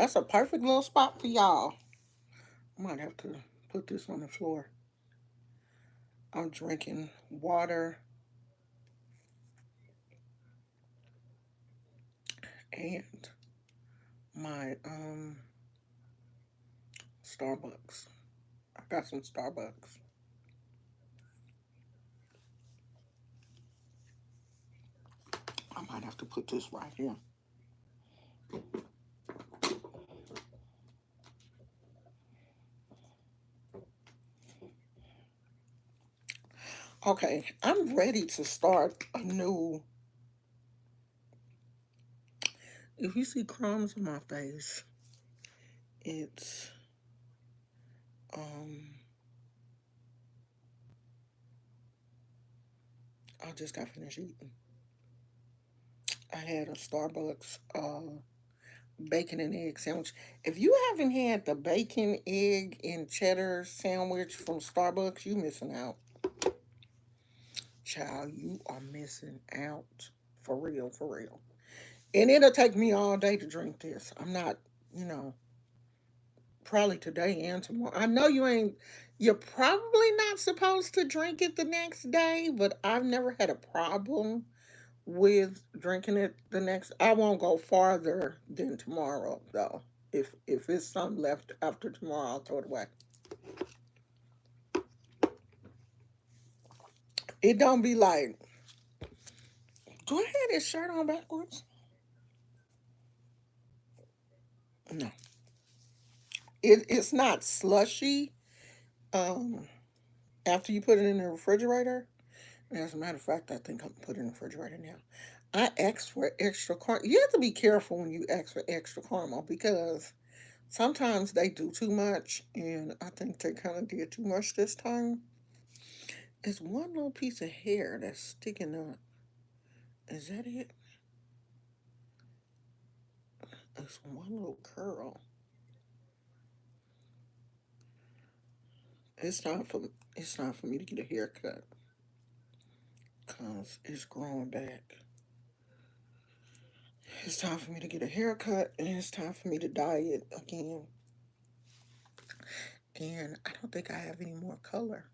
That's a perfect little spot for y'all. I might have to put this on the floor. I'm drinking water and my Starbucks. I got some Starbucks. I might have to put this right here. Okay, I'm ready to start a new. If you see crumbs on my face, it's um I just got finished eating. I had a Starbucks bacon and egg sandwich. If you haven't had the bacon, egg, and cheddar sandwich from Starbucks, you missing out. Child, you are missing out. For real, for real. And it'll take me all day to drink this. I'm not, you know, probably today and tomorrow. I know you're probably not supposed to drink it the next day, but I've never had a problem with drinking it the next. I won't go farther than tomorrow though. If it's something left after tomorrow, I'll throw it away. It don't be like, do I have this shirt on backwards? No, it's not slushy. Um, After you put it in the refrigerator. As a matter of fact, I think I'm gonna put it in the refrigerator now. I asked for extra caramel. You have to be careful when you ask for extra caramel because sometimes they do too much, and I think they kind of did too much this time. It's one little piece of hair that's sticking up. Is that it? It's one little curl. It's time for it's time for me to get a haircut because it's growing back. It's time for me to get a haircut, and it's time for me to dye it again. And I don't think I have any more color.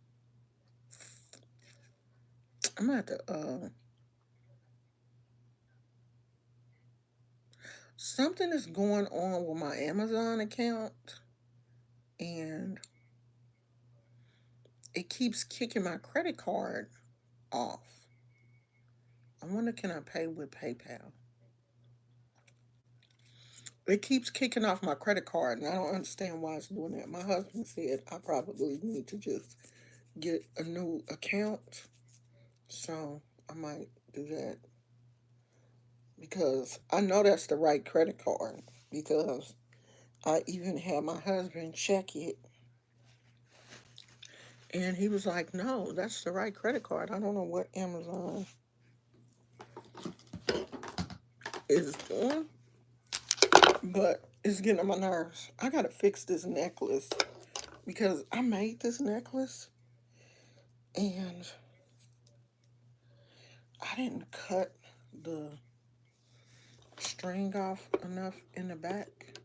I'm gonna have to. Something is going on with my Amazon account, and it keeps kicking my credit card off. I wonder, can I pay with PayPal? It keeps kicking off my credit card, and I don't understand why it's doing that. My husband said I probably need to just get a new account, so I might do that because I know that's the right credit card because I even had my husband check it, and he was like, "No, that's the right credit card." I don't know what Amazon is doing, but it's getting on my nerves. I gotta fix this necklace because I made this necklace and I didn't cut the string off enough in the back,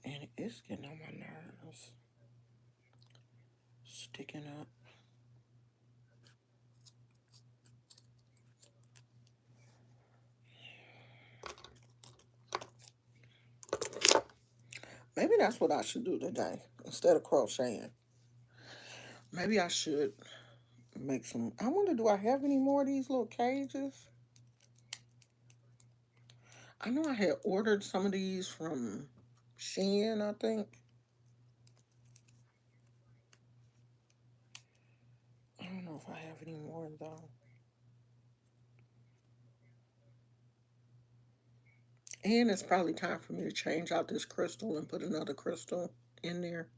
and it's getting on my nerves. Sticking up. Maybe that's what I should do today instead of crocheting. Maybe I should make some. I wonder, do I have any more of these little cages? I know I had ordered some of these from Shein, I think. I don't know if I have any more though. And it's probably time for me to change out this crystal and put another crystal in there.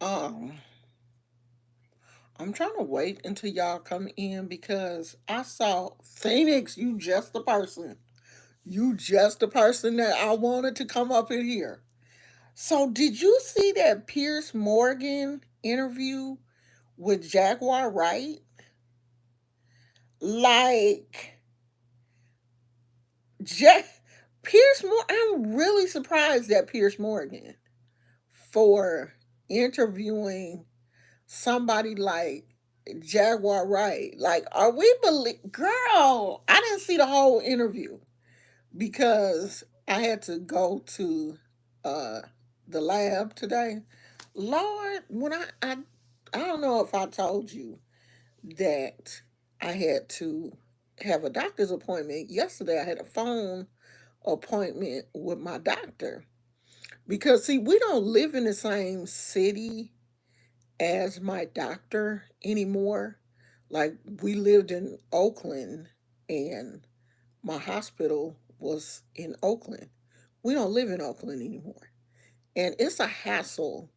Um, I'm trying to wait until y'all come in because I saw Phoenix, you just the person. You just the person that I wanted to come up in here. So did you see that Pierce Morgan interview with Jaguar Wright? Like, Ja- Pierce Morgan. I'm really surprised at Pierce Morgan for interviewing somebody like Jaguar Wright. Like, are we believe? Girl, I didn't see the whole interview because I had to go to uh, the lab today. Lord, when I don't know if I told you that I had to have a doctor's appointment yesterday. I had a phone appointment with my doctor because see, we don't live in the same city as my doctor anymore. Like, we lived in Oakland and my hospital was in Oakland. We don't live in Oakland anymore. And it's a hassle.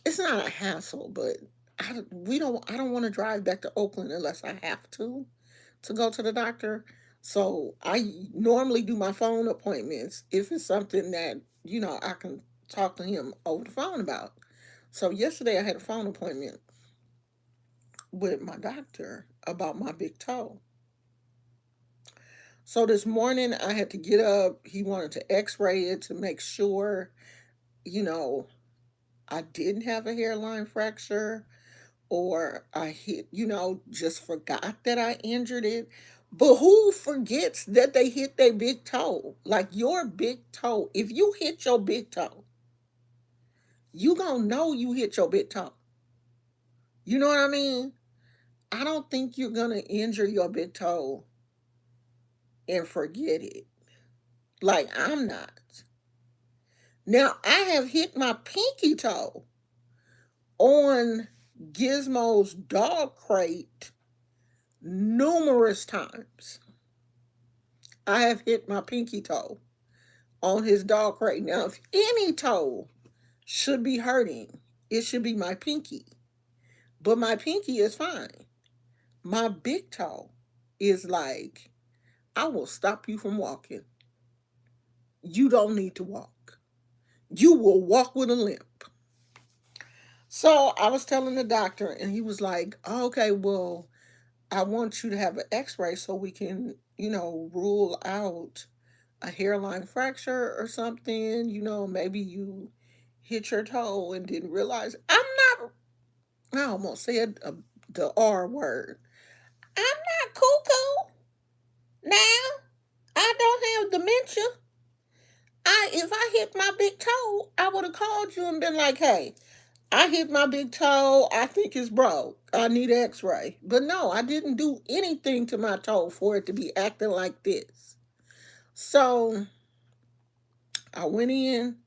It's not a hassle, but I don't want to drive back to Oakland unless I have to go to the doctor. So I normally do my phone appointments if it's something that, I can talk to him over the phone about. So yesterday I had a phone appointment with my doctor about my big toe. So this morning I had to get up. He wanted to x-ray it to make sure, you know, I didn't have a hairline fracture or I just forgot that I injured it. But who forgets that they hit their big toe? Like your big toe. If you hit your big toe, you gonna know you hit your big toe. You know what I mean? I don't think you're gonna injure your big toe and forget it. Like I'm not. Now I have hit my pinky toe on Gizmo's dog crate numerous times. I have hit my pinky toe on his dog crate. Now, if any toe should be hurting, it should be my pinky. But my pinky is fine. My big toe is like, I will stop you from walking. You don't need to walk. You will walk with a limp. So I was telling the doctor, and he was like, oh, okay, well, I want you to have an x ray so we can, rule out a hairline fracture or something. Maybe you hit your toe and didn't realize. I almost said the R word. I'm not cuckoo now. I don't have dementia. If I hit my big toe, I would have called you and been like, hey, I hit my big toe. I think it's broke. I need an x ray. But no, I didn't do anything to my toe for it to be acting like this. So I went in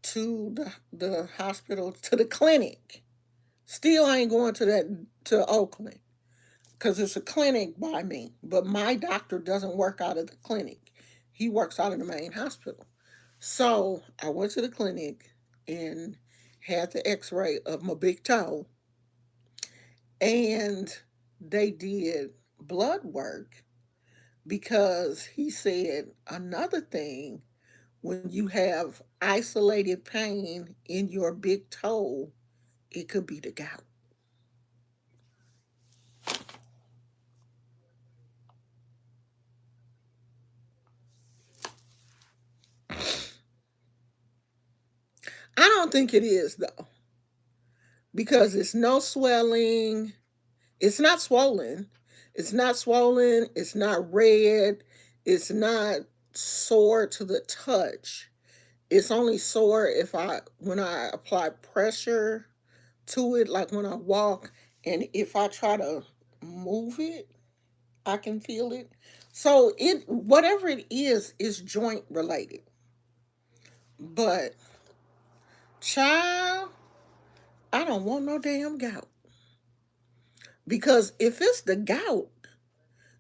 to the hospital, to the clinic. Still ain't going to Oakland because it's a clinic by me. But my doctor doesn't work out of the clinic. He works out of the main hospital. So I went to the clinic and had the x ray of my big toe. And they did blood work because he said another thing, when you have isolated pain in your big toe, it could be the gout. I don't think it is though, because it's no swelling. It's not swollen. It's not swollen. It's not red. It's not sore to the touch. It's only sore if when I apply pressure to it, like when I walk, and if I try to move it, I can feel it. So whatever it is joint related. But child, I don't want no damn gout. Because if it's the gout,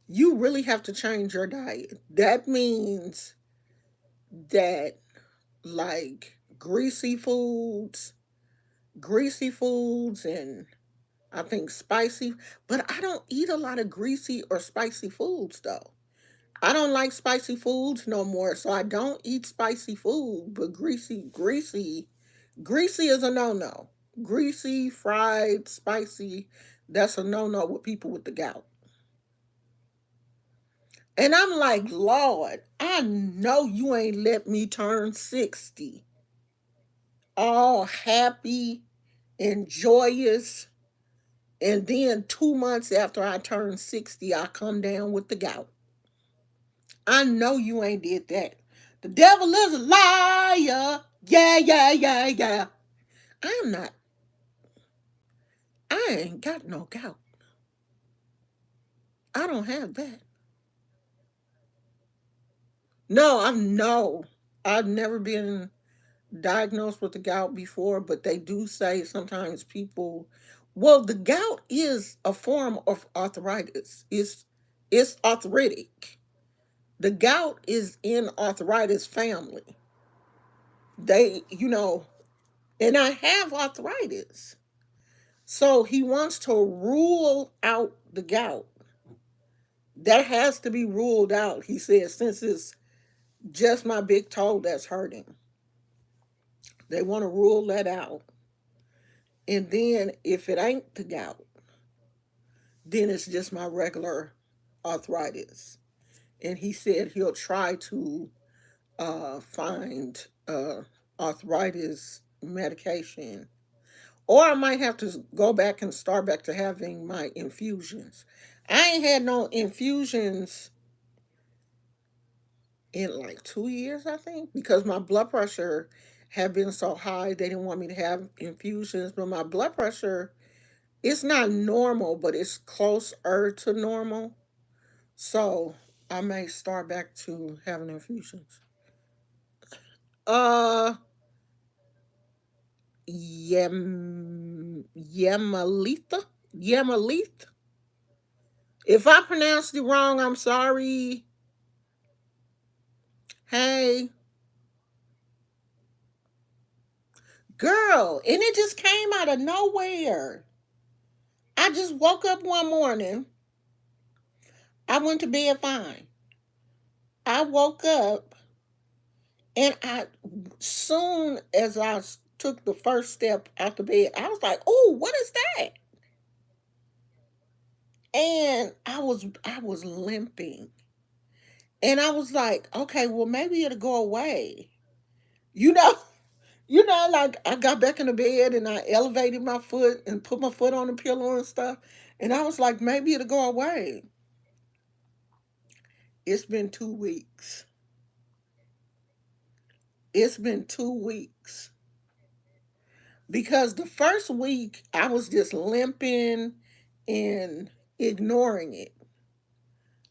you really have to change your diet. That means that, like, greasy foods, and I think spicy, but I don't eat a lot of greasy or spicy foods though. I don't like spicy foods no more, so I don't eat spicy food, but greasy is a no-no. Greasy, fried, spicy, that's a no-no with people with the gout. And I'm like, Lord, I know you ain't let me turn 60 all happy and joyous. And then 2 months after I turn 60, I come down with the gout. I know you ain't did that. The devil is a liar. Yeah, yeah, yeah, yeah. I'm not, I ain't got no gout. I don't have that. No, I've never been diagnosed with the gout before, but they do say sometimes people, well, the gout is a form of arthritis. It's arthritic. The gout is in arthritis family. They, and I have arthritis. So he wants to rule out the gout. That has to be ruled out, he says, since it's just my big toe that's hurting. They want to rule that out. And then if it ain't the gout, then it's just my regular arthritis. And he said he'll try to find arthritis medication. Or I might have to go back and start back to having my infusions. I ain't had no infusions in like 2 years, I think, because my blood pressure had been so high. They didn't want me to have infusions, but my blood pressure, it's not normal, but it's closer to normal. So I may start back to having infusions. Uh, Yamalita? Yamalith? If I pronounced it wrong, I'm sorry. Hey, girl. And it just came out of nowhere. I just woke up one morning. I went to bed fine. I woke up and soon as I took the first step out the bed, I was like, "Oh, what is that?" And I was limping. And I was like, "Okay, well maybe it'll go away." You know, like I got back in the bed and I elevated my foot and put my foot on the pillow and stuff. And I was like, maybe it'll go away. It's been 2 weeks. It's been 2 weeks. Because the first week I was just limping and ignoring it.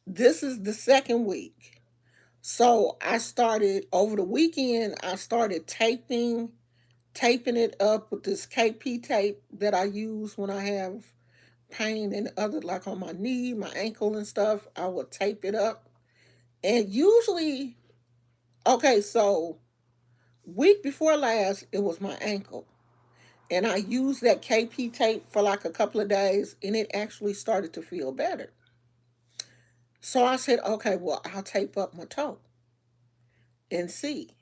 This is the second week. So I started over the weekend, I started taping it up with this KP tape that I use when I have pain and other, like on my knee, my ankle and stuff. I would tape it up. And usually, okay, so week before last, it was my ankle. And I used that KP tape for like a couple of days and it actually started to feel better. So I said, okay, well, I'll tape up my toe and see.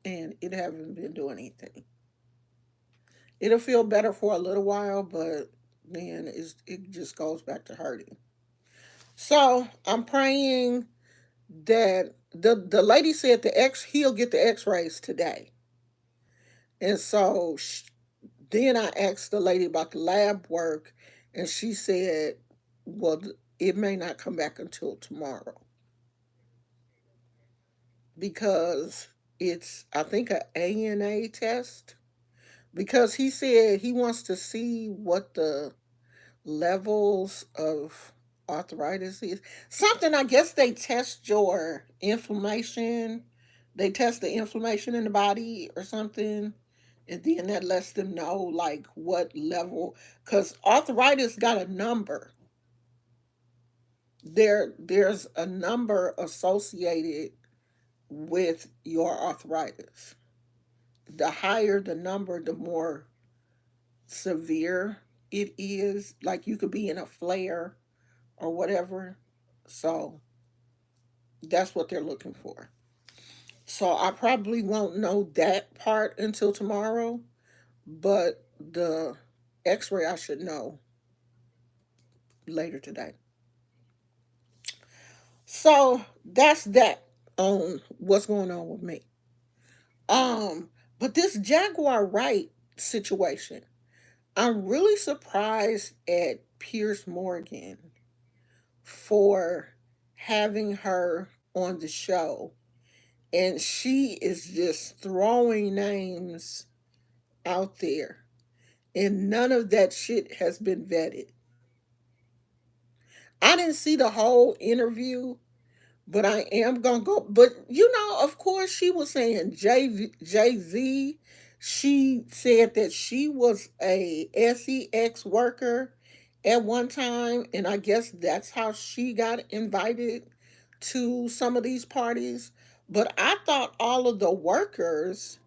And it haven't been doing anything. It'll feel better for a little while, but then it just goes back to hurting. So I'm praying that the lady said he'll get the X-rays today, and so then I asked the lady about the lab work, and she said, "Well, it may not come back until tomorrow because it's I think a ANA test." Because he said he wants to see what the levels of arthritis is. Something, I guess they test your inflammation. They test the inflammation in the body or something. And then that lets them know like what level, because arthritis got a number. There's a number associated with your arthritis. The higher the number, the more severe it is. Like you could be in a flare or whatever. So that's what they're looking for. So I probably won't know that part until tomorrow, but the x-ray I should know later today. So that's that on what's going on with me. Um, but this Jaguar Wright situation, I'm really surprised at Pierce Morgan for having her on the show. And she is just throwing names out there. And none of that shit has been vetted. I didn't see the whole interview, but I am gonna go. But of course, she was saying Jay Z. She said that she was a SEX worker at one time, and I guess that's how she got invited to some of these parties. But I thought all of the workers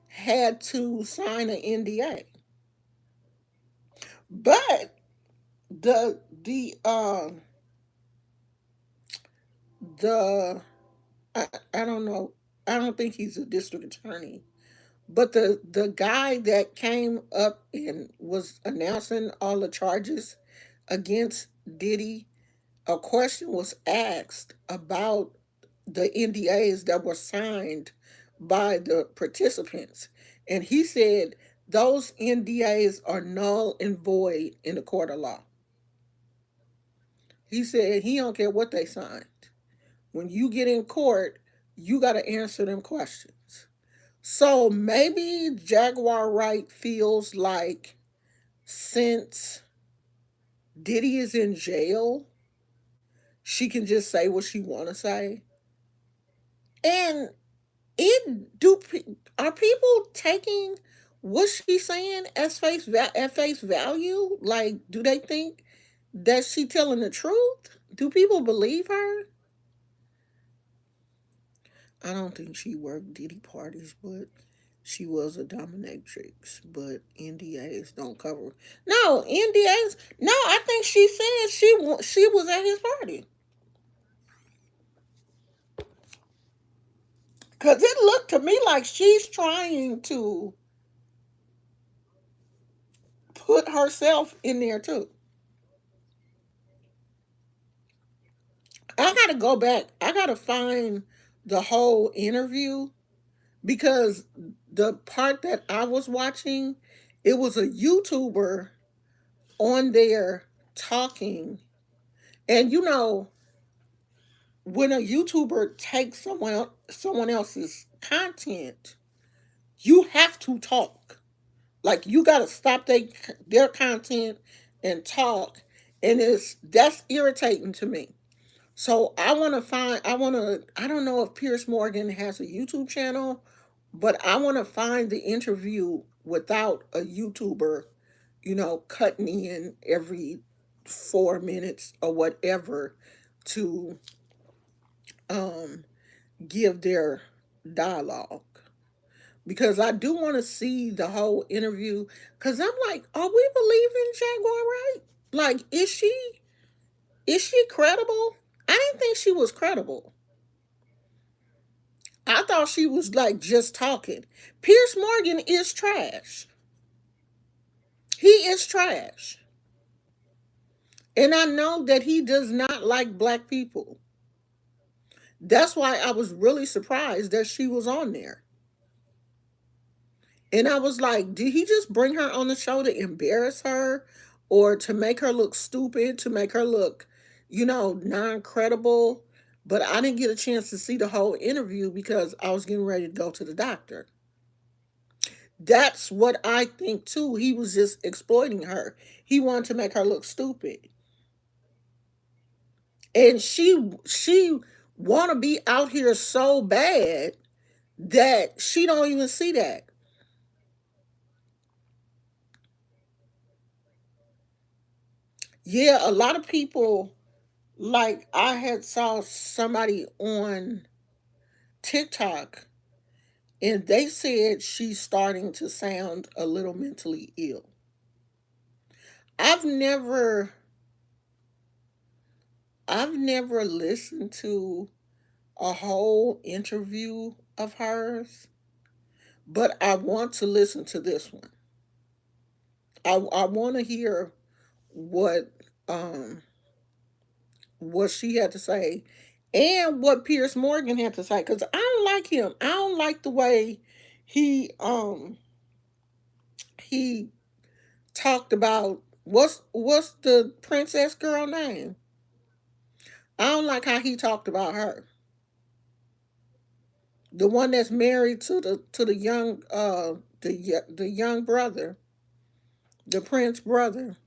had to sign an NDA. But the I don't know. I don't think he's a district attorney. But the guy that came up and was announcing all the charges against Diddy, a question was asked about the NDAs that were signed by the participants. And he said those NDAs are null and void in the court of law. He said he don't care what they signed. When you get in court, you got to answer them questions. So maybe Jaguar Wright feels like since Diddy is in jail, she can just say what she want to say. And it do are people taking what she's saying as at face value? Like, do they think that she telling the truth? Do people believe her? I don't think she worked Diddy parties, but she was a dominatrix. But NDAs don't cover. No NDAs. No, I think she said she was at his party because it looked to me like she's trying to put herself in there too. I gotta go back. I gotta find the whole interview because the part that I was watching, it was a YouTuber on there talking. And when a YouTuber takes someone else's content, you have to talk. Like you got to stop their content and talk, and that's irritating to me. So I don't know if Pierce Morgan has a YouTube channel, but I want to find the interview without a YouTuber, cutting in every 4 minutes or whatever to um give their dialogue. Because I do want to see the whole interview. Because I'm like, are we believing Jaguar Wright? Like, is she credible? I didn't think she was credible. I thought she was like just talking. Pierce Morgan is trash. He is trash. And I know that he does not like black people. That's why I was really surprised that she was on there. And I was like, did he just bring her on the show to embarrass her or to make her look stupid, to make her look, non credible? But I didn't get a chance to see the whole interview because I was getting ready to go to the doctor. That's what I think too. He was just exploiting her. He wanted to make her look stupid. And she want to be out here so bad that she don't even see that. Yeah, a lot of people, like I had saw somebody on TikTok and they said she's starting to sound a little mentally ill. I've never I've never listened to a whole interview of hers, but I want to listen to this one. I want to hear what um what she had to say, And what Pierce Morgan had to say, because I don't like him. I don't like the way he he talked about what's the princess girl name. I don't like how he talked about her. The one that's married to the young the young brother, the prince brother.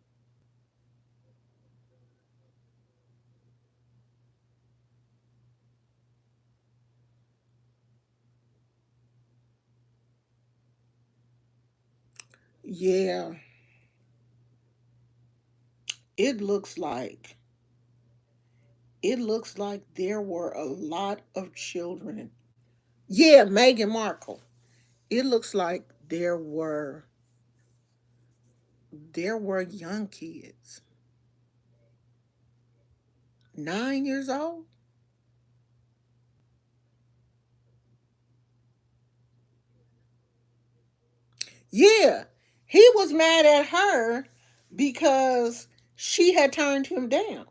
Yeah, it looks like it looks like there were a lot of children. Yeah, Meghan Markle. It looks like there were young kids. 9 years old? Yeah. He was mad at her because she had turned him down.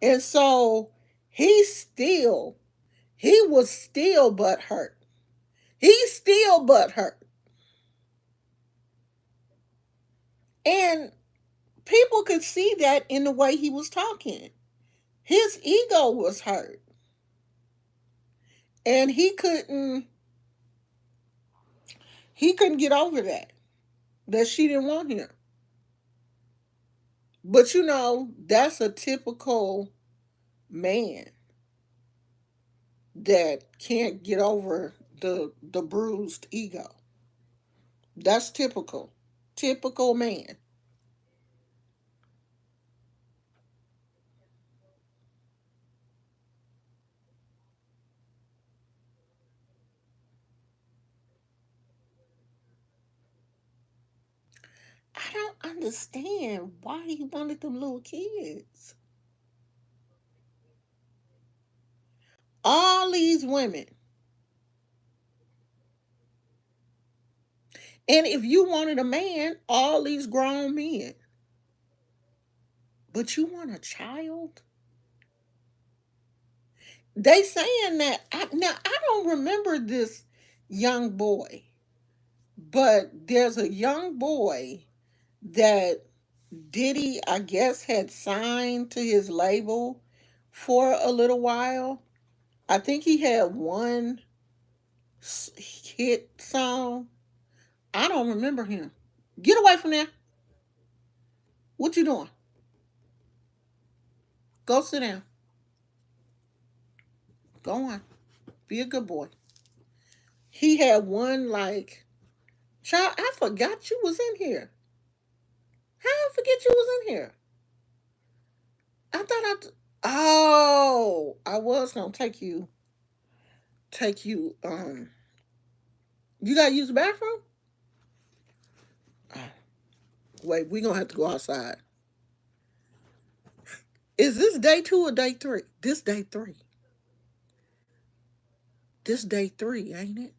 And so he still he was still butthurt. He's still butthurt. And people could see that in the way he was talking. His ego was hurt. And he couldn't get over that she didn't want him. But that's a typical man that can't get over the bruised ego. That's typical. Typical man. I don't understand why he wanted them little kids. All these women. And if you wanted a man, all these grown men. But you want a child? They saying that now I don't remember this young boy, but there's a young boy that Diddy, I guess, had signed to his label for a little while. I think he had one hit song. I don't remember him. Get away from there. What you doing? Go sit down. Go on. Be a good boy. He had one like, child, I forgot you was in here. How I forget you was in here? I thought oh, I was gonna take you. You gotta use the bathroom? Oh, wait, we gonna have to go outside. Is this day 2 or day 3? This day 3. This day 3, ain't it?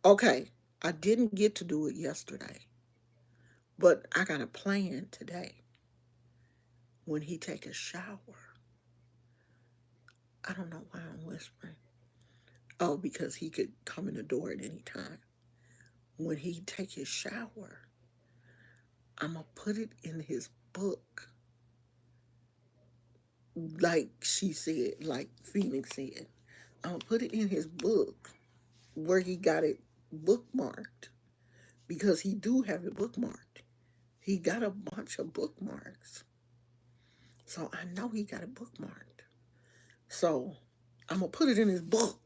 Okay. I didn't get to do it yesterday, but I got a plan today. When he take a shower, I don't know why I'm whispering. Oh, because he could come in the door at any time. When he take his shower, I'm gonna put it in his book, like she said, like Phoenix said. I'm gonna put it in his book where he got it bookmarked, because he do have it bookmarked. He got a bunch of bookmarks, so I know he got it bookmarked. So I'm gonna put it in his book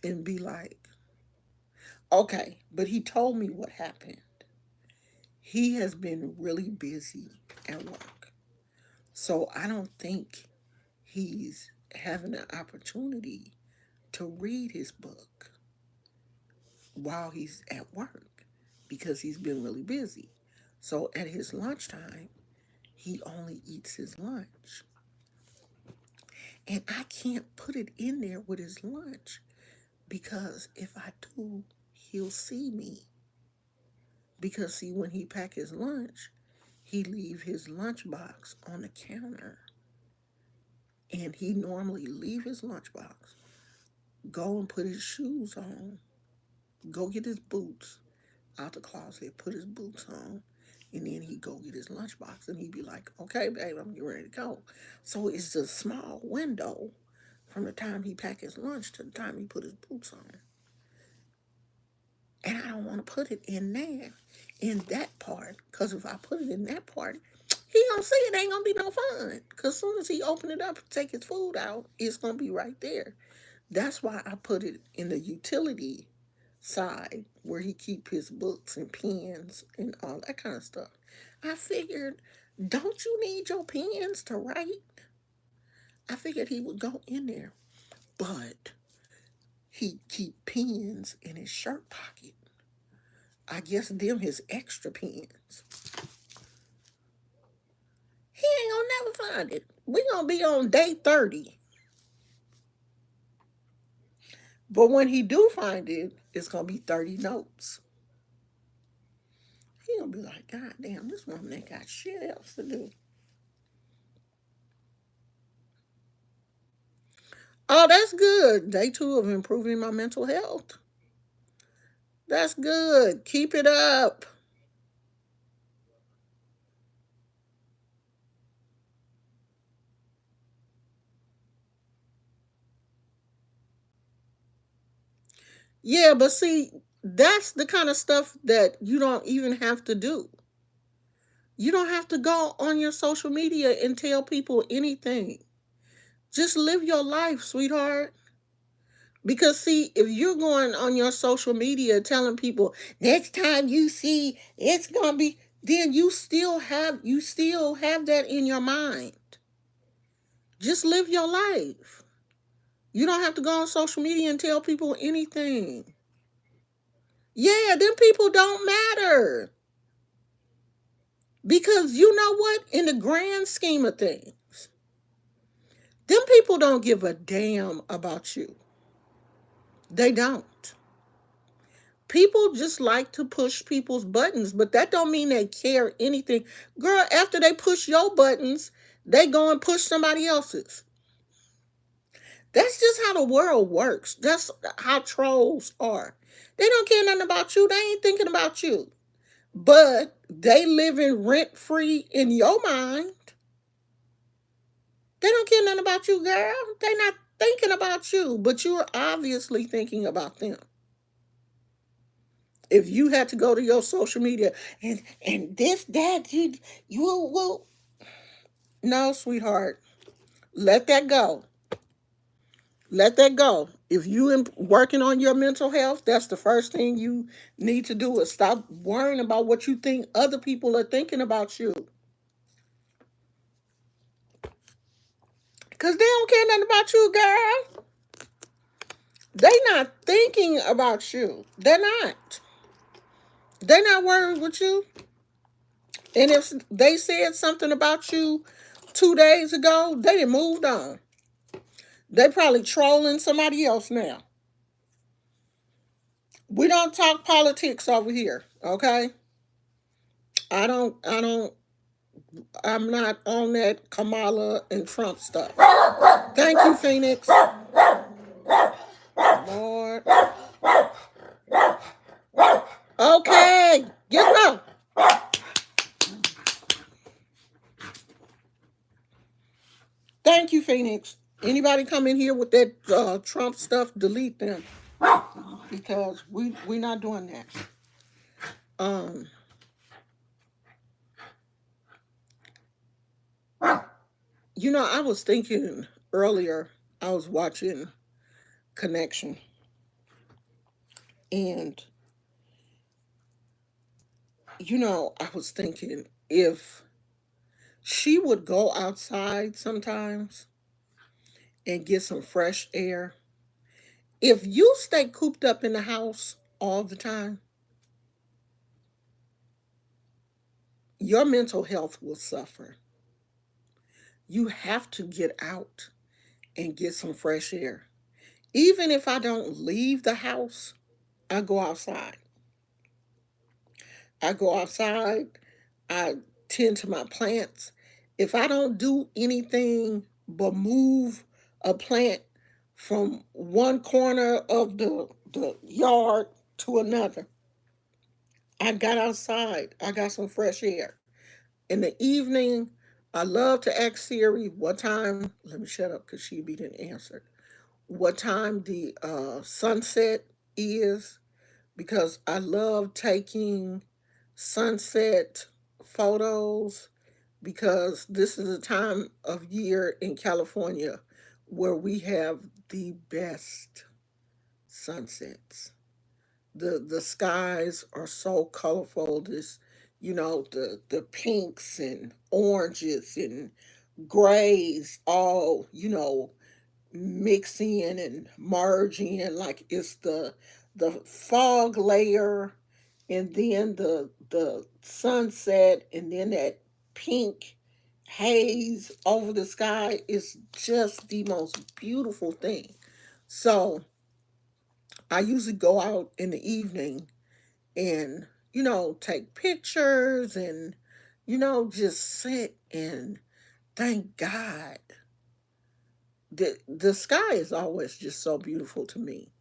and be like, okay. But he told me what happened. He has been really busy at work, so I don't think he's having an opportunity to read his book while he's at work because he's been really busy. So at his lunchtime, he only eats his lunch. And I can't put it in there with his lunch because if I do, he'll see me. Because see, when he pack his lunch, he leave his lunch box on the counter and he normally leave his lunchbox, go and put his shoes on, go get his boots out the closet, put his boots on, and then he'd go get his lunchbox and he'd be like, okay, babe, I'm getting ready to go. So it's a small window from the time he packed his lunch to the time he put his boots on. And I don't want to put it in there, in that part, because if I put it in that part, he gonna see it ain't gonna be no fun. Cause as soon as he open it up and take his food out, it's gonna be right there. That's why I put it in the utility side where he keep his books and pens and all that kind of stuff. I figured, don't you need your pens to write? I figured he would go in there, but he keep pens in his shirt pocket. I guess them his extra pens. He ain't gonna never find it. We gonna be on day 30. But when he do find it, it's gonna be 30 notes. He gonna be like, God damn, this woman ain't got shit else to do. Oh, that's good. Day 2 of improving my mental health. That's good. Keep it up. Yeah, but see, that's the kind of stuff that you don't even have to do. You don't have to go on your social media and tell people anything. Just live your life, sweetheart. Because see, if you're going on your social media telling people next time you see it's gonna be, then you still have that in your mind. Just live your life. You don't have to go on social media and tell people anything. Yeah, them people don't matter. Because you know what? In the grand scheme of things, them people don't give a damn about you. They don't. People just like to push people's buttons, but that don't mean they care anything. Girl, after they push your buttons, they go and push somebody else's. That's just how the world works. That's how trolls are. They don't care nothing about you. They ain't thinking about you. But they living rent free in your mind. They don't care nothing about you, girl. They not thinking about you, but you're obviously thinking about them. If you had to go to your social media and this that you will, no, sweetheart, let that go. Let that go. If you working on your mental health, that's the first thing you need to do is stop worrying about what you think other people are thinking about you. Cause they don't care nothing about you, girl. They not thinking about you. They're not. They're not worried with you. And if they said something about you 2 days ago, they done moved on. They probably trolling somebody else now. We don't talk politics over here, okay? I don't I'm not on that Kamala and Trump stuff. Thank you, Phoenix. Lord. Okay, get up. Thank you, Phoenix. Anybody come in here with that Trump stuff, delete them because we not doing that. Um, I was thinking earlier. I was watching Connection, and I was thinking if she would go outside sometimes and get some fresh air. If you stay cooped up in the house all the time, your mental health will suffer. You have to get out and get some fresh air. Even if I don't leave the house, I go outside. I go outside, I tend to my plants. If I don't do anything but move a plant from one corner of the yard to another. I got outside. I got some fresh air. In the evening, I love to ask Siri what time. Let me shut up because she be didn't answer. What time the sunset is, because I love taking sunset photos, because this is a time of year in California where we have the best sunsets. The skies are so colorful. This, the pinks and oranges and grays, all, mix in and merge in, like it's the fog layer, and then the sunset, and then that pink haze over the sky is just the most beautiful thing. So I usually go out in the evening and, take pictures and, just sit and thank God. The sky is always just so beautiful to me,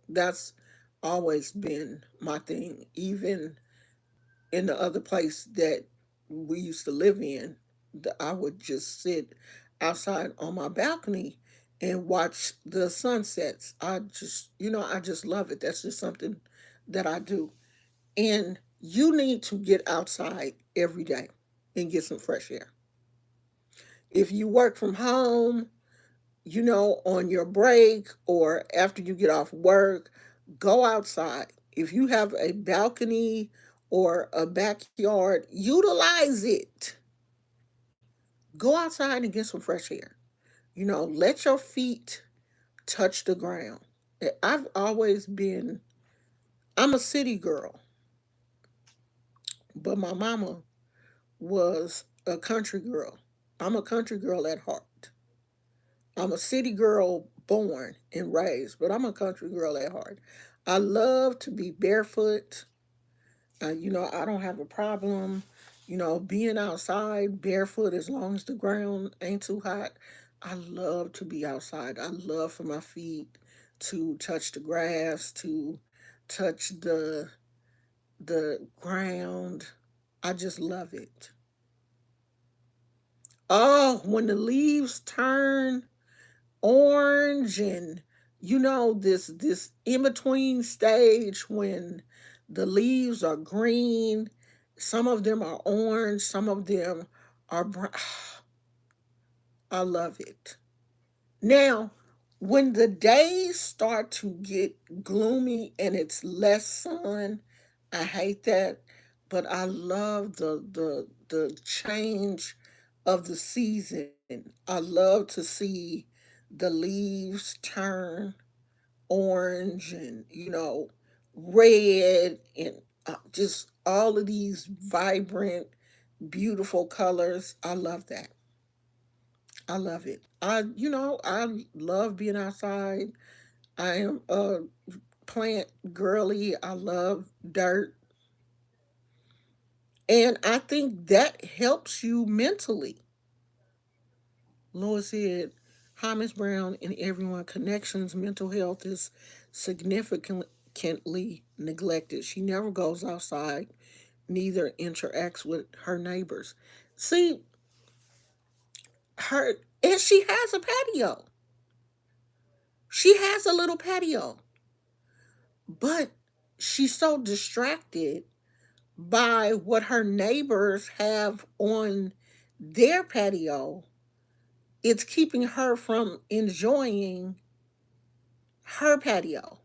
That's always been my thing. Even in the other place that we used to live in, I would just sit outside on my balcony and watch the sunsets. I just love it. That's just something that I do. And you need to get outside every day and get some fresh air. If you work from home, on your break or after you get off work, go outside. If you have a balcony or a backyard, utilize it. Go outside and get some fresh air. Let your feet touch the ground. I've always been, I'm a city girl, but my mama was a country girl. I'm a country girl at heart. I'm a city girl born and raised, but I'm a country girl at heart. I love to be barefoot. I don't have a problem, being outside barefoot as long as the ground ain't too hot. I love to be outside. I love for my feet to touch the grass, to touch the ground. I just love it. Oh, when the leaves turn orange, and this in between stage when the leaves are green, some of them are orange, some of them are brown. I love it. Now, when the days start to get gloomy and it's less sun, I hate that, but I love the change of the season. I love to see the leaves turn orange and, red, and just all of these vibrant, beautiful colors. I love that. I love it. I love being outside. I am a plant girly. I love dirt. And I think that helps you mentally. Lois said, "Hi, Miss Brown and everyone. Connections, mental health is significantly neglected. She never goes outside, neither interacts with her neighbors." See, her, and she has a patio. She has a little patio, but she's so distracted by what her neighbors have on their patio. It's keeping her from enjoying her patio.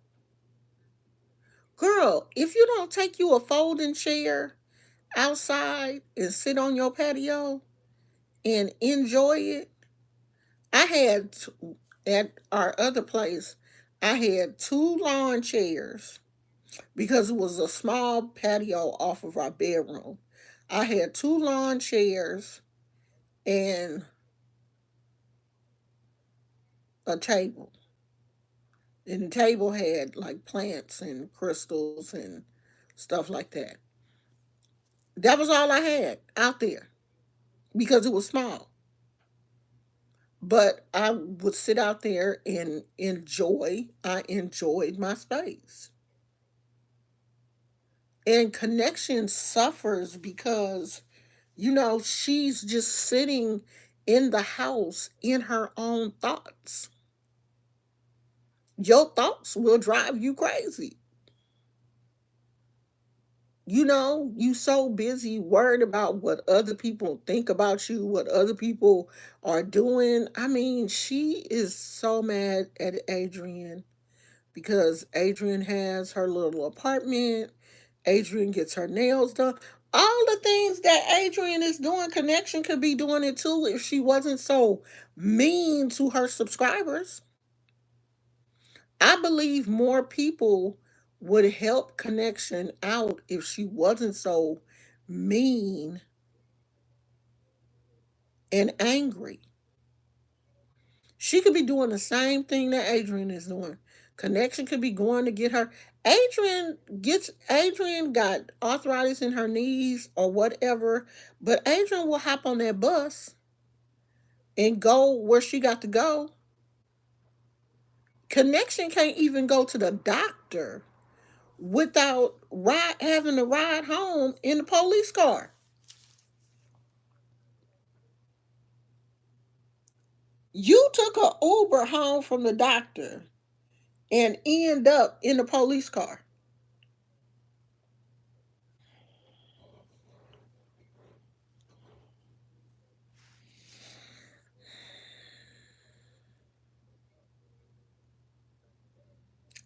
Girl, if you don't take you a folding chair outside and sit on your patio and enjoy it, I had at our other place, I had two lawn chairs because it was a small patio off of our bedroom. I had two lawn chairs and a table. And the table had like plants and crystals and stuff like that. That was all I had out there because it was small. But I would sit out there and enjoy. I enjoyed my space. And connection suffers because, she's just sitting in the house in her own thoughts. Your thoughts will drive you crazy. You so busy worried about what other people think about you, what other people are doing. I mean, she is so mad at Adrian because Adrian has her little apartment. Adrian gets her nails done. All the things that Adrian is doing, Connection could be doing it too if she wasn't so mean to her subscribers. I believe more people would help Connection out if she wasn't so mean and angry. She could be doing the same thing that Adrian is doing. Connection could be going to get her. Adrian got arthritis in her knees or whatever, but Adrian will hop on that bus and go where she got to go. Connection can't even go to the doctor without having to ride home in the police car. You took a Uber home from the doctor and end up in the police car.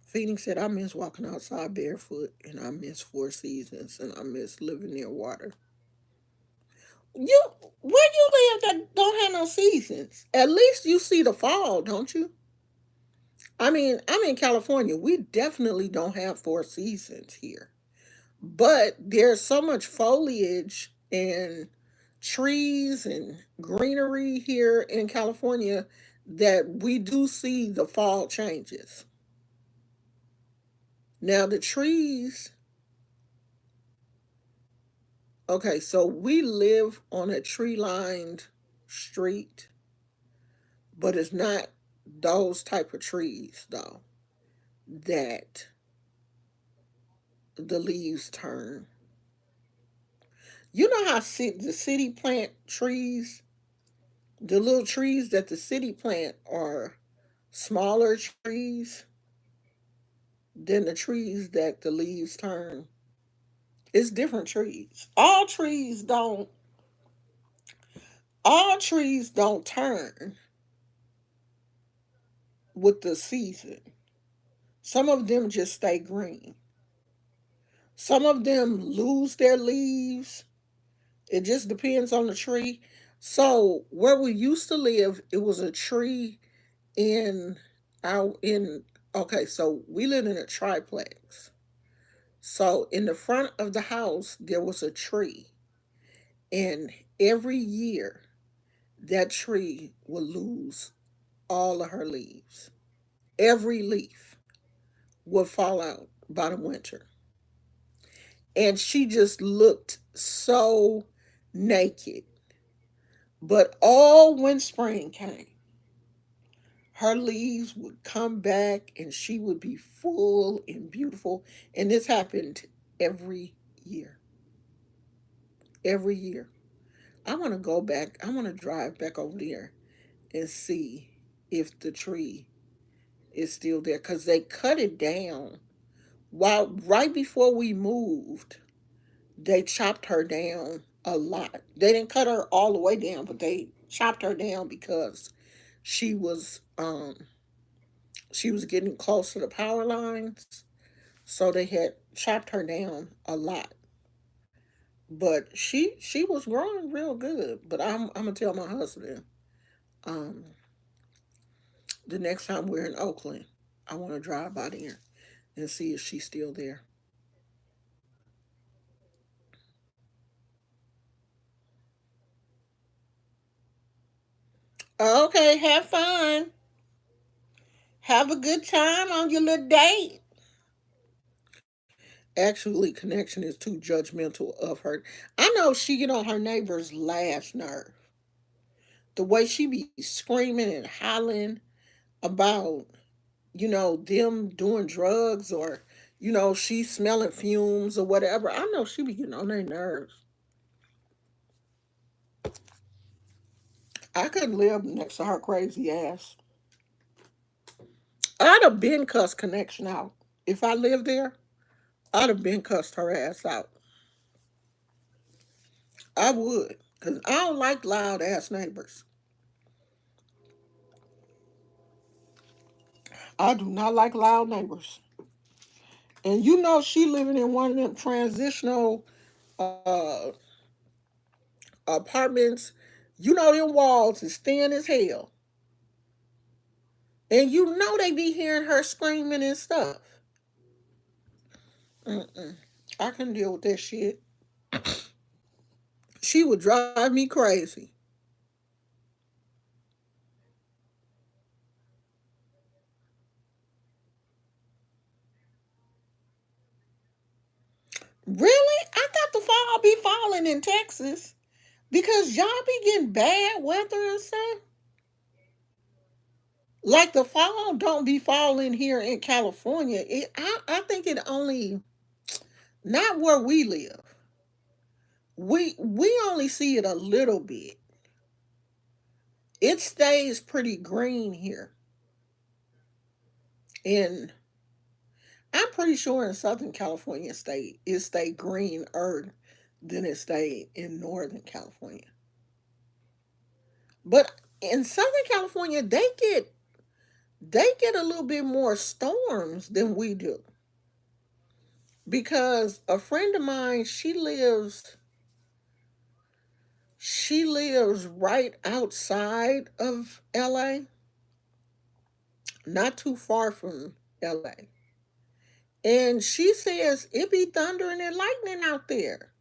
Phoenix said, I miss walking outside barefoot and I miss Four Seasons and I miss living near water. You where you live that don't have no seasons? At least you see the fall, don't you? I mean, I'm in California. We definitely don't have four seasons here. But there's so much foliage and trees and greenery here in California that we do see the fall changes. Now the trees, okay, so we live on a tree-lined street, but it's not those type of trees though that the leaves turn. You know how the city plant trees, the little trees that the city plant are smaller trees than the trees that the leaves turn. It's different trees. All trees don't turn with the season. Some of them just stay green. Some of them lose their leaves. It just depends on the tree. So where we used to live, it was a tree in our in okay, so we live in a triplex. So in the front of the house there was a tree, and every year that tree would lose all of her leaves. Every leaf would fall out by the winter. And she just looked so naked. But all when spring came, her leaves would come back and she would be full and beautiful. And this happened every year. Every year. I want to go back. I want to drive back over there and see if the tree is still there because they cut it down. While right before we moved, they chopped her down a lot. They didn't cut her all the way down, but they chopped her down because she was um she was getting close to the power lines. So they had chopped her down a lot. But she was growing real good. But I'm gonna tell my husband, um, the next time we're in Oakland, I want to drive by there and see if she's still there. Okay, have fun. Have a good time on your little date. Actually, Connection is too judgmental of her. I know she get on her neighbor's last nerve. The way she be screaming and hollering about, them doing drugs, or, she smelling fumes or whatever. I know she be getting on their nerves. I couldn't live next to her crazy ass. I'd have been cussed connection out. If I lived there, I'd have been cussed her ass out. I would. Because I don't like loud ass neighbors. I do not like loud neighbors. And she living in one of them transitional uh apartments. Them walls is thin as hell. And they be hearing her screaming and stuff. Mm-mm. I can deal with that shit. She would drive me crazy. Really? I thought the fall be falling in Texas because y'all be getting bad weather and stuff. Like the fall don't be falling here in California. I think it only, not where we live. We only see it a little bit. It stays pretty green here. And I'm pretty sure in Southern California it stay greener than it stayed in Northern California. But in Southern California, they get a little bit more storms than we do. Because a friend of mine, she lives right outside of LA, not too far from LA. And she says it be thundering and lightning out there.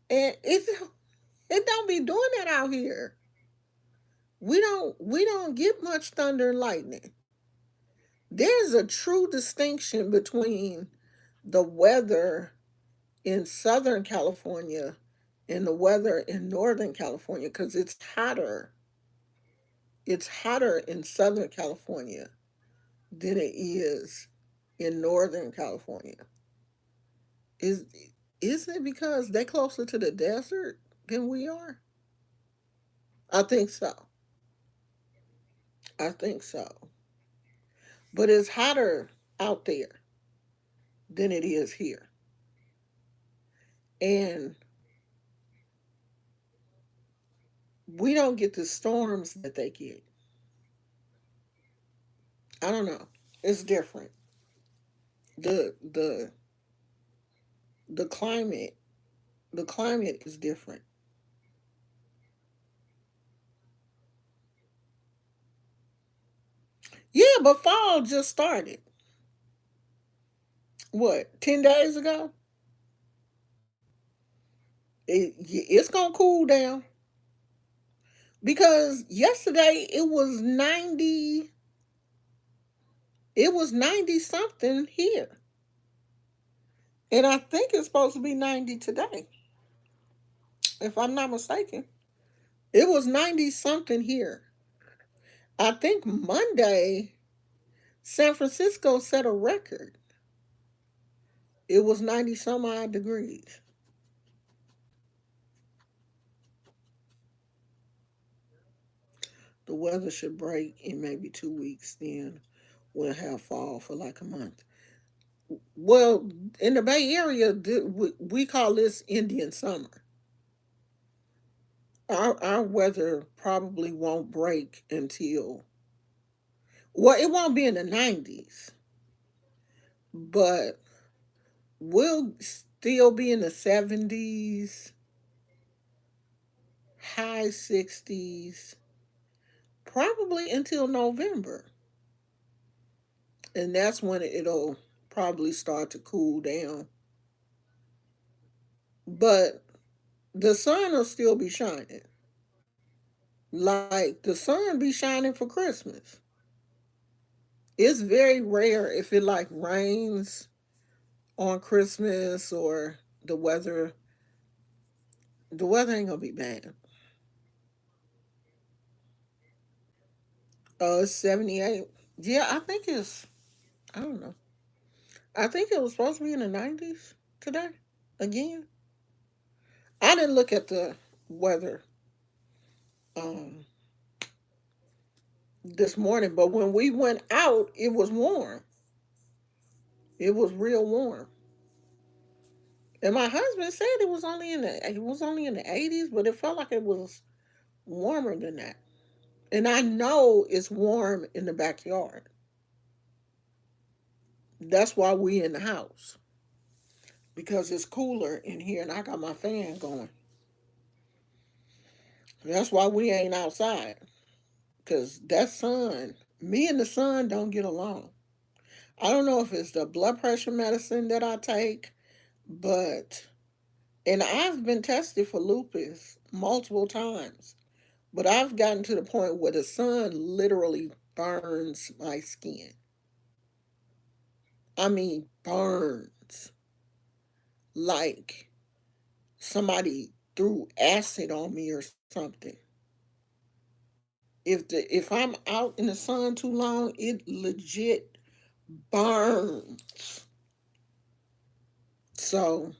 And it don't be doing that out here. We don't get much thunder and lightning. There's a true distinction between the weather in Southern California and the weather in Northern California, because it's hotter. It's hotter in Southern California than it is in Northern California. Is isn't it because they're closer to the desert than we are? I think so. I think so. But it's hotter out there than it is here. And we don't get the storms that they get. I don't know. It's different. The the climate the climate is different. Yeah, but fall just started. What, 10 days ago? It's gonna cool down because yesterday it was 90 something here, and I think it's supposed to be 90 today, if I'm not mistaken. It was 90 something here. I think Monday San Francisco set a record. It was 90 some odd degrees. The weather should break in maybe 2 weeks, then we'll have fall for like a month. Well, in the Bay Area, we call this Indian summer. Our weather probably won't break until, well, it won't be in the 90s, but we'll still be in the 70s, high 60s, probably until November. And that's when it'll probably start to cool down. But the sun will still be shining. Like the sun be shining for Christmas. It's very rare if it like rains on Christmas, or the weather the weather ain't gonna be bad. It's 78. Yeah, I think it's, I don't know. I think it was supposed to be in the 90s today. Again, I didn't look at the weather um this morning, but when we went out, it was warm. It was real warm. And my husband said it was only in the 80s, but it felt like it was warmer than that. And I know it's warm in the backyard. That's why we in the house because it's cooler in here, and I got my fan going. That's why we ain't outside because that sun, me and the sun don't get along. I don't know if it's the blood pressure medicine that I take, but and I've been tested for lupus multiple times, but I've gotten to the point where the sun literally burns my skin. I mean, burns like somebody threw acid on me or something. If I'm out in the sun too long, it legit burns. So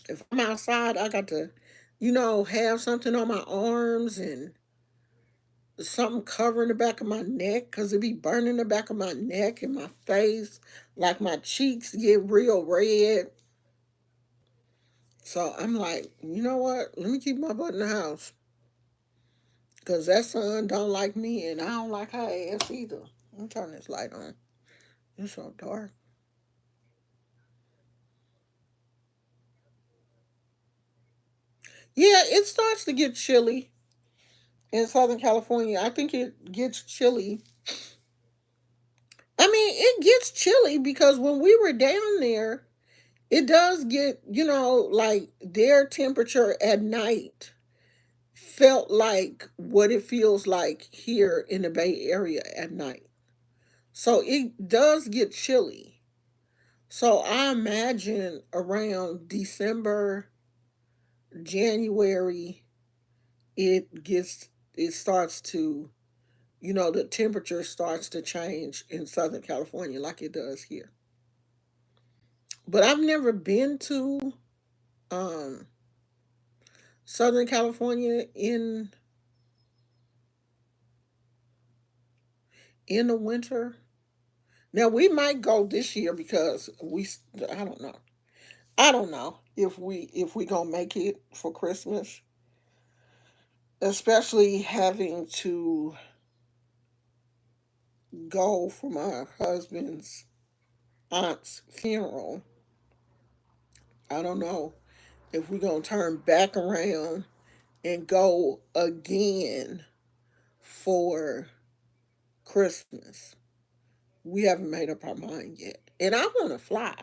if I'm outside, I got to, have something on my arms and something covering the back of my neck because it be burning the back of my neck and my face. Like my cheeks get real red. So I'm like, you know what? Let me keep my butt in the house. Because that son don't like me and I don't like her ass either. I'm turning this light on. It's so dark. Yeah, it starts to get chilly in Southern California. I think it gets chilly. I mean, it gets chilly because when we were down there, it does get, like their temperature at night felt like what it feels like here in the Bay Area at night. So it does get chilly. So I imagine around December, January, it starts to, the temperature starts to change in Southern California like it does here. But I've never been to um Southern California in the winter. Now we might go this year because I don't know. I don't know if we gonna make it for Christmas, especially having to go for my husband's aunt's funeral. I don't know if we're gonna turn back around and go again for Christmas. We haven't made up our mind yet. And I wanna fly.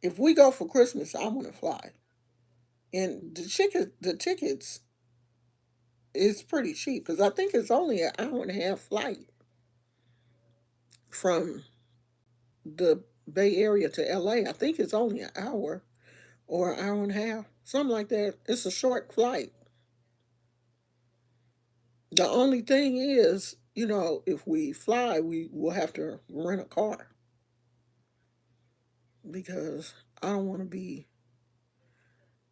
If we go for Christmas, I wanna fly. And the tickets is pretty cheap because I think it's only an hour and a half flight from the Bay Area to LA. I think it's only an hour or an hour and a half, something like that. It's a short flight. The only thing is, if we fly, we will have to rent a car because I don't want to be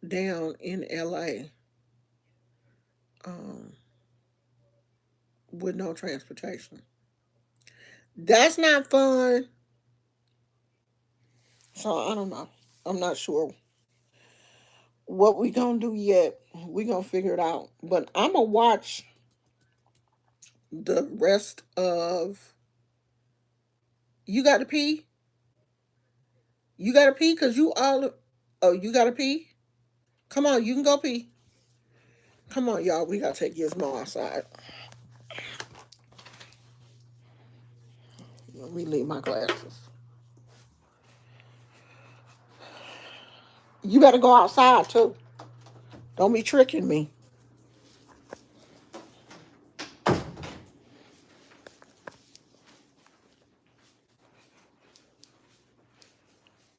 down in LA um, with no transportation. That's not fun. So I don't know. I'm not sure what we gonna do yet. We gonna figure it out. But I'm gonna watch the rest of. You got to pee. You got to pee because you all. Oh, you got to pee. Come on, you can go pee. Come on, y'all. We gotta take Gizmo outside. Let me leave my glasses. You better go outside too. Don't be tricking me.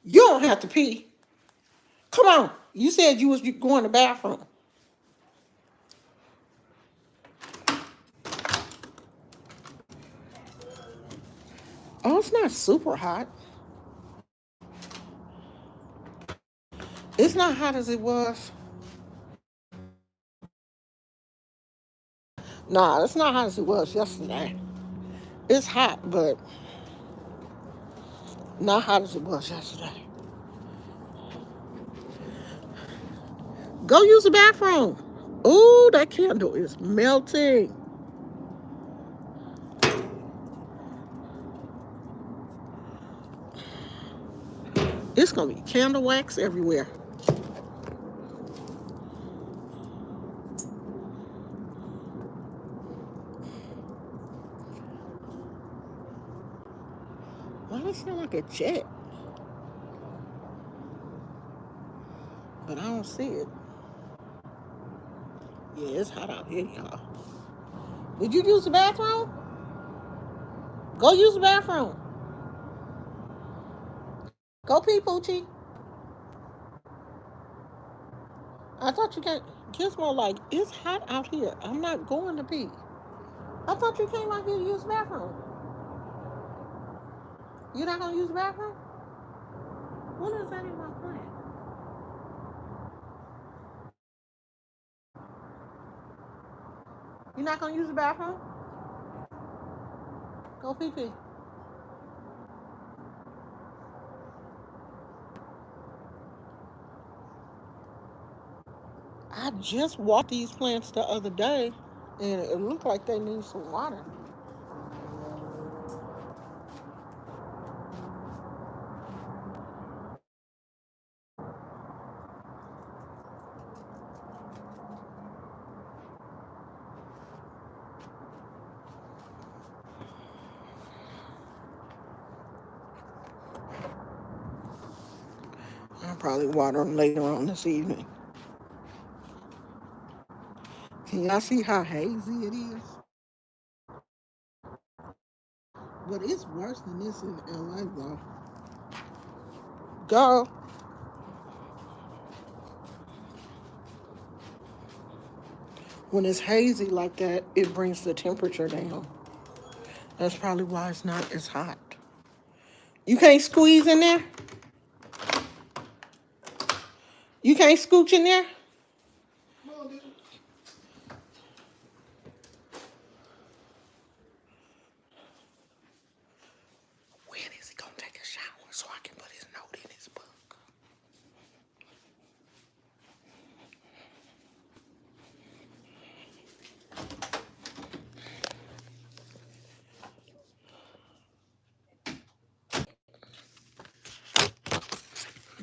You don't have to pee. Come on. You said you was going to the bathroom. Oh, it's not super hot. It's not hot as it was. Nah, it's not hot as it was yesterday. It's hot, but not hot as it was yesterday. Go use the bathroom. Ooh, that candle is melting. It's gonna be candle wax everywhere. Why does it sound like a jet? But I don't see it. Yeah, it's hot out here, y'all. Did you use the bathroom? Go use the bathroom. Go pee, Poochie. I thought you can't. Gizmo, like, it's hot out here. I'm not going to pee. I thought you came out here to use the bathroom. You're not going to use the bathroom? What is that in my plan? You're not going to use the bathroom? Go pee pee. I just watered these plants the other day, and it looked like they need some water. I'll probably water them later on this evening. Can y'all see how hazy it is? But it's worse than this in LA, though. Go. When it's hazy like that, it brings the temperature down. That's probably why it's not as hot. You can't squeeze in there? You can't scooch in there? When is he gonna take a shower so I can put his note in his book?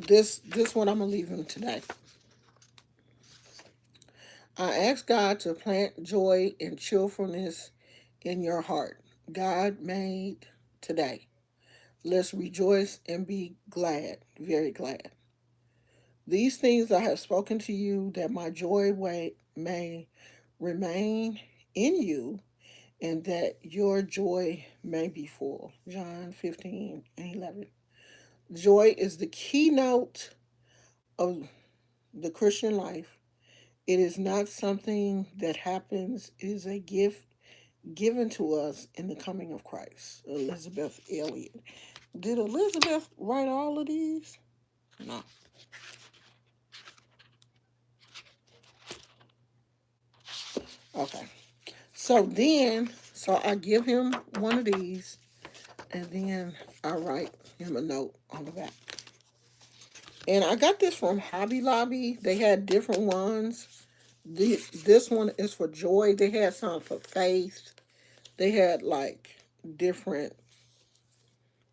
This one I'm gonna leave him today. I ask God to plant joy and cheerfulness in your heart. God made today. Let's rejoice and be glad, very glad. These things I have spoken to you, that my joy may remain in you, and that your joy may be full. John 15 and 11. Joy is the keynote of the Christian life. It is not something that happens, it is a gift given to us in the coming of Christ. Elizabeth Elliot. Did Elizabeth write all of these? No. Okay. So I give him one of these, and then I write him a note on the back. And I got this from Hobby Lobby. They had different ones. This one is for joy. They had some for faith. They had like different,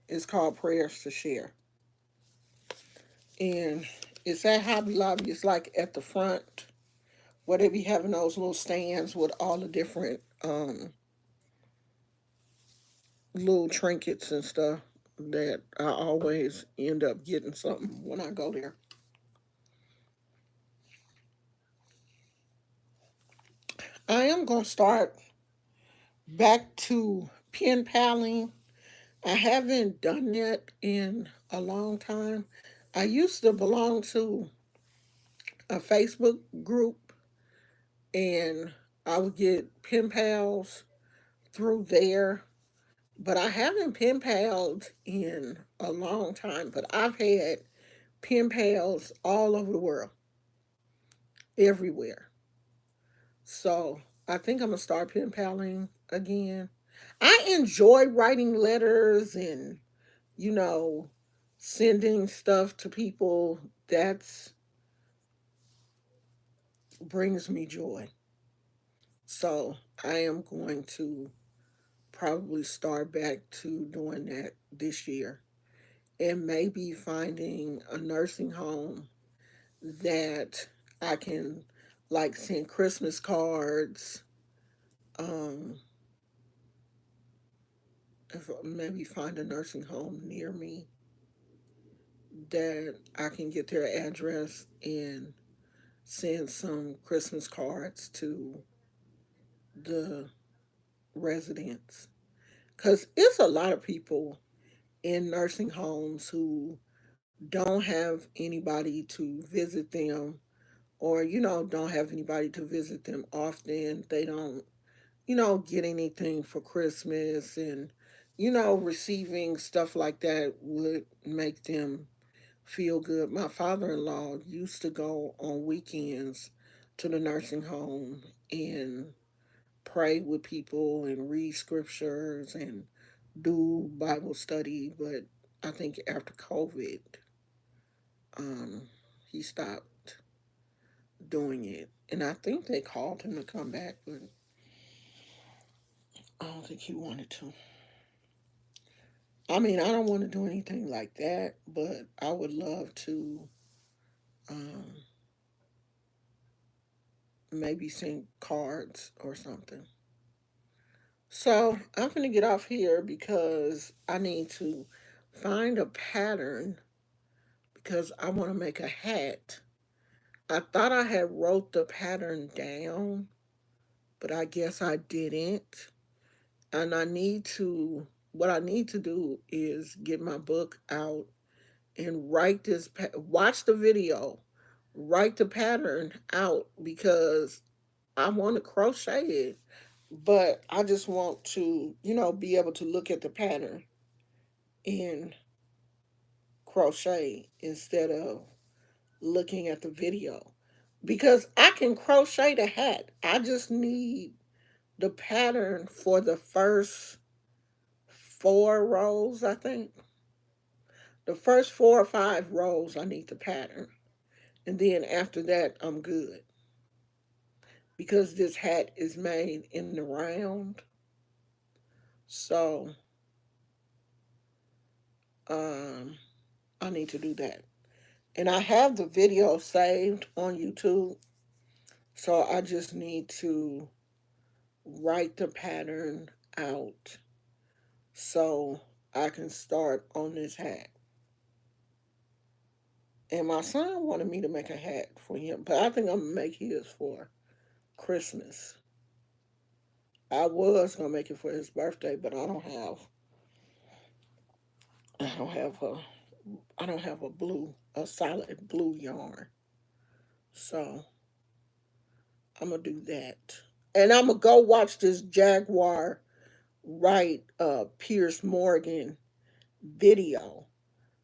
it's called Prayers to Share. And it's at Hobby Lobby. It's like at the front where they be having those little stands with all the different little trinkets and stuff that I always end up getting something when I go there. I am going to start back to pen paling. I haven't done that in a long time. I used to belong to a Facebook group, and I would get pen pals through there But I haven't pen paled in a long time. But I've had pen pals all over the world, everywhere. So I think I'm gonna start pen paling again. I enjoy writing letters and, you know, sending stuff to people. That's brings me joy. So I am going to probably start back to doing that this year, and maybe finding a nursing home that I can like send Christmas cards. Um, if maybe find a nursing home near me that I can get their address and send some Christmas cards to the residents. Because it's a lot of people in nursing homes who don't have anybody to visit them, or, don't have anybody to visit them often. They don't, get anything for Christmas, and, receiving stuff like that would make them feel good. My father in law used to go on weekends to the nursing home and pray with people and read scriptures and do Bible study, but I think after COVID, um, he stopped doing it. And I think they called him to come back, but I don't think he wanted to. I mean, I don't want to do anything like that, but I would love to um, maybe send cards or something. So I'm going to get off here because I need to find a pattern because I want to make a hat. I thought I had wrote the pattern down, but I guess I didn't. And what I need to do is get my book out and write watch the video, write the pattern out because I want to crochet it, but I just want to, be able to look at the pattern and crochet instead of looking at the video. Because I can crochet the hat. I just need the pattern for the first 4 rows, I think. The first 4 or 5 rows, I need the pattern. And then after that, I'm good. Because this hat is made in the round. So, um, I need to do that. And I have the video saved on YouTube. So I just need to write the pattern out so I can start on this hat. And my son wanted me to make a hat for him, but I think I'm gonna make his for Christmas. I was gonna make it for his birthday, but I don't have a I don't have a solid blue yarn. So I'm gonna do that. And I'm gonna go watch this Jaguar Wright Pierce Morgan video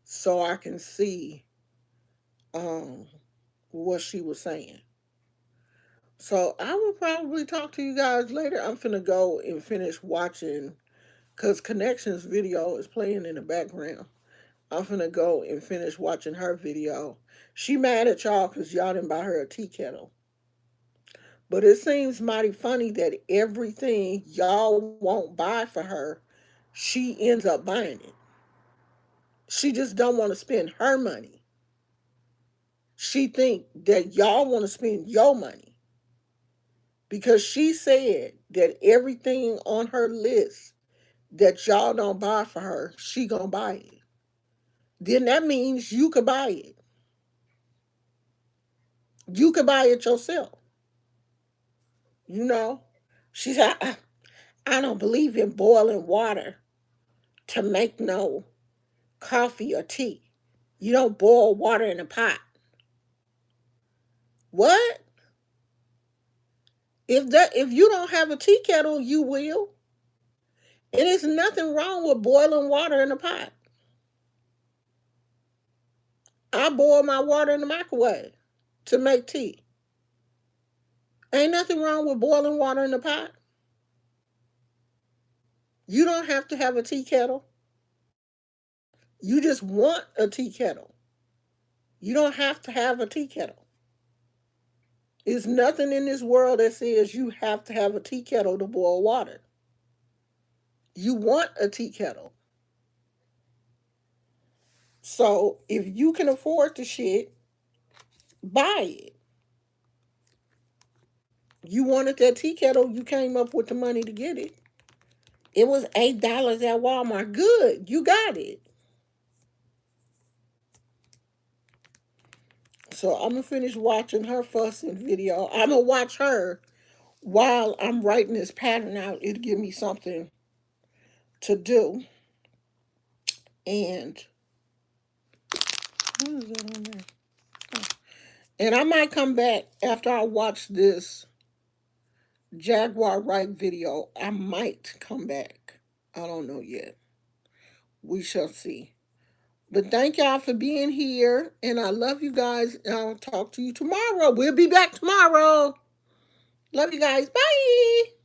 so I can see um what she was saying. So I will probably talk to you guys later. I'm finna go and finish watching because Connections video is playing in the background. I'm finna go and finish watching her video. She mad at y'all because y'all didn't buy her a tea kettle. But it seems mighty funny that everything y'all won't buy for her, she ends up buying it. She just don't want to spend her money. She think that y'all want to spend your money because she said that everything on her list that y'all don't buy for her, she gonna buy it. Then that means you could buy it. You could buy it yourself. You know, she said, I don't believe in boiling water to make no coffee or tea. You don't boil water in a pot. What? If you don't have a tea kettle, you will. And there's nothing wrong with boiling water in a pot. I boil my water in the microwave to make tea. Ain't nothing wrong with boiling water in the pot. You don't have to have a tea kettle. You just want a tea kettle. You don't have to have a tea kettle. There's nothing in this world that says you have to have a tea kettle to boil water. You want a tea kettle. So if you can afford the shit, buy it. You wanted that tea kettle, you came up with the money to get it. It was $8 at Walmart. Good, you got it. So I'm gonna finish watching her fussing video. I'm gonna watch her while I'm writing this pattern out. It'll give me something to do. And what is that on there? Oh. And I might come back after I watch this Jaguar Wright video. I might come back. I don't know yet. We shall see. But thank y'all for being here. And I love you guys. And I'll talk to you tomorrow. We'll be back tomorrow. Love you guys. Bye.